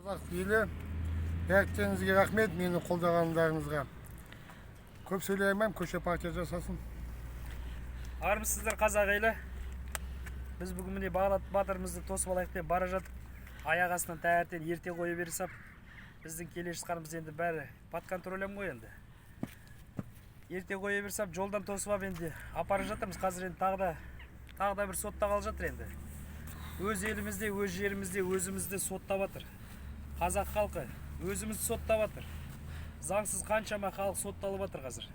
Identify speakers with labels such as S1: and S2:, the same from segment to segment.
S1: Қазақ елі, бәріңізге рахмет, мені қолдағандарыңызға. Көп сөйлеймін, көше партия жасасын.
S2: Армысыздар қазақ елі. Біз бүгін міне Бағдат батырымызды тосып алайық деп бара жатып, аяқ астынан таңертең ерте қоя берсап, біздің келе жатқанымыз енді бәрі под контролем ғой енді. Ерте қоя берсап, жолдан тосып алып енді апара жатырмыз. Қазір енді тағы да бір соттағалы жатыр енді. Өз елімізде, өз жерімізде, өзімізді соттап жатыр. Қазақ халқы өзімізді соттап жатыр. Заңсыз қаншама халық сотталып жатыр қазір.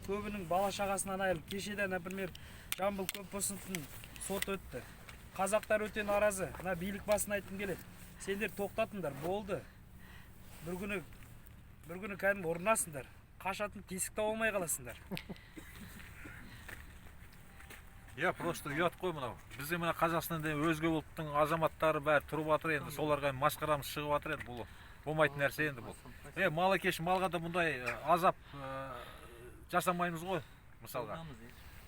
S2: Көбінің бала шағасынан айырылып, кешеден, например, Жамбыл Көпбосыновтың сот өтті. Қазақтар өте наразы. Мына билік басын айтқым келеді. Сендер тоқтатыңдар, болды. Бір күні кәдімгі ұрынасыңдар. Қашатын тесік таба алмай қаласыңдар.
S3: Я просто ұят қой мынау. Бізде мына Қазақстанда өзге ұлттың азаматтары бәрі тұрып жатыр енді, соларға масқарамыз шығып жатыр енді, бұл болмайтын нәрсе енді бұл. Мал кеш малға да мұндай азап жасамаймыз ғой, мысалға.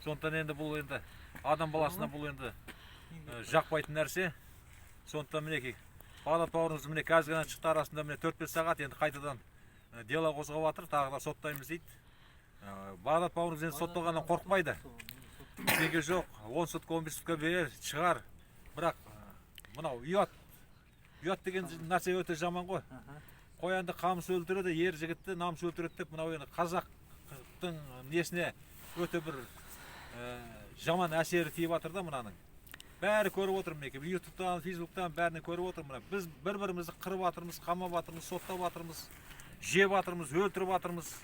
S3: Сондықтан енді бұл енді адам баласына бұл енді жақпайтын нәрсе. Сондықтан мінекей Бағдат бауырымыз міне қазір ғана шықты, арасында міне 4-5 сағат енді қайтадан дело қозғап жатыр, тағы да соттаймыз дейді. Бағдат бауырымыз енді сотталғаннан қорықпайды. Неге жоқ, 10 сутка 15 сутка берер, шығар. Бірақ мынау ұят деген нәрсе өте жаман ғой. Қоянды қамыс өлтіреді, ер жігітті намыс өлтіреді деп, мынау енді қазақтың несіне өте бір жаман әсері тиіп жатыр да мынаның. Бәрі көріп отыр мінекей, ютубтан, фейсбуктан бәріне көріп отыр мына. Біз бір-бірімізді қырып жатырмыз, қамап жатырмыз, соттап жатырмыз, жеп жатырмыз, өлтіріп жатырмыз,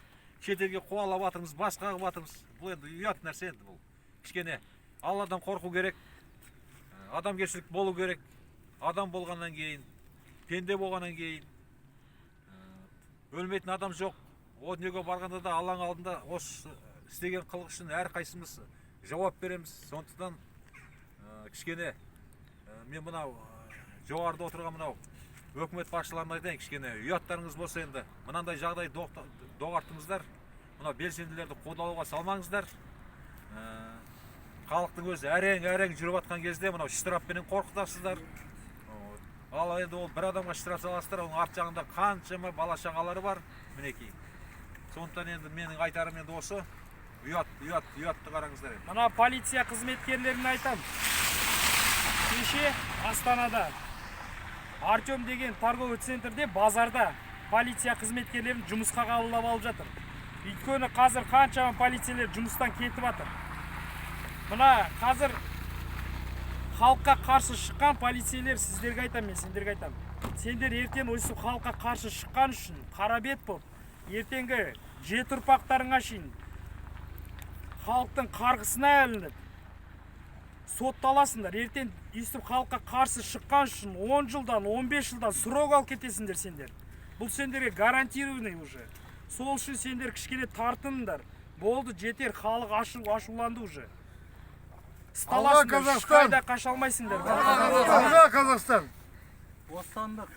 S3: шетелге қуалап жатырмыз, бас қағып жатырмыз. Бұл енді ұят нәрсе енді бұл. Кішкене Алладан қорқу керек, адамгершілік болу керек. Адам болғаннан кейін, пенде болғаннан кейін өлмейтін адам жоқ. О дүниеге барғанда да Алланың алдында осы істеген қылық үшін әрқайсымыз жауап береміз. Сондықтан кішкене мен мынау жоғарыда отырған мынау өкімет басшыларына айтайын, кішкене ұяттарыңыз болса енді мынандай жағдай доғарттыңыздар. Мынау белсенділерді қудалауға салмаңыздар. Халықтың өзі әрең жүріп жатқан кезде мынау штрафпенен қорқытасыздар. Ал енді ол бір адамға штраф саласыздар, оның арт жағында қаншама бала шағалары бар, мінекей. Сондықтан енді менің айтарым енді осы, ұятты қараңыздар.
S2: Мына полиция қызметкерлеріне айтам. Кеше Астанада Артем деген торговый центрде, базарда полиция қызметкерлерін жұмысқа қабылдап алып жатыр. Өйткені қазір қаншама полицейлер жұмыстан кетіп жатыр. Мына қазір халыққа қарсы шыққан полицейлер, сіздерге айтам, мен сендерге айтам. Сендер ертең осы халыққа қарсы шыққан үшін қара бет болып, ертеңгі жеті ұрпақтарыңа шейін халықтың қарғысына ілініп сотталасыңдар. Ертең өйстіп халыққа қарсы шыққан үшін 10 жылдан, 15 жылдан срок алып кетесіңдер сендер. Бұл сендерге гарантированный уже. Сол үшін сендер кішкене тартыныңдар. Болды, жетер, халық ашуланды уже.
S1: Алла Қазақстан!
S2: Қайда қаша алмайсыңдар.
S1: Алла Қазақстан!
S4: Бостандық.